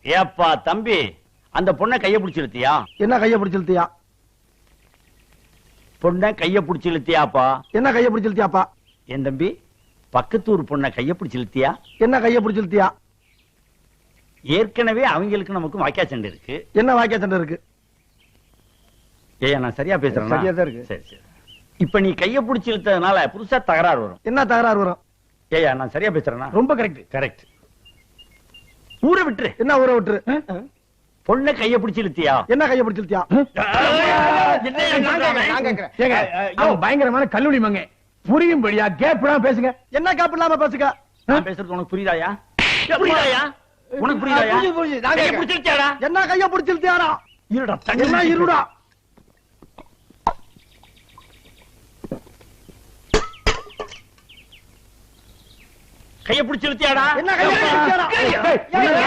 ஏப்பா தம்பி, அந்த பொண்ணை கைய பிடிச்சு இழுத்தியா? என்ன கைய பிடிச்சு இழுத்தியா? பொண்ணை கைய பிடிச்சு இழுத்தியாப்பா? என்ன கைய பிடிச்சு இழுத்தியாப்பா? என் தம்பி, பக்கத்தூர் பொண்ணை கைய பிடிச்சு இழுத்தியா? என்ன கைய பிடிச்சு இழுத்தியா? ஏற்கனவே அவங்களுக்கு நமக்கு வாக்கியா சண்டை இருக்கு. என்ன வாக்கியா சண்டை இருக்கு? ஏயா நான் சரியா பேசுறேன்? சரியா தான் இருக்கு. சரி சரி. இப்ப நீ கைய பிடிச்சு இழுத்ததுனால புதுசா தகராறு வரும். என்ன தகராறு வரும்? ஏயா நான் சரியா பேசுறேன்னா? ரொம்ப கரெக்ட். கரெக்ட். ஊரை விட்டுரு. என்ன ஊரை விட்டுரு? பொண்ணை கைய பிடிச்சு இழுத்தியா? என்ன கைய பிடிச்சு இழுத்தியா? பயங்கரமான கல்லூரி மங்க புரியும்படியா கேப்லாம் பேசுங்க. என்ன கேப் இல்லாம பேசுங்க. நான் பேசுறது உனக்கு புரியுதாயா? புரியுதாயா? உனக்கு புரியுதாயா? கைய பிடிச்சு இழுத்தியாடா? என்ன கைய பிடிச்சு இழுத்தியாடா? இருடா, என்ன இருடா? கைய பிடிச்சு இழுத்தியாடா? என்ன கைய பிடிச்சு இழுத்தியாடா?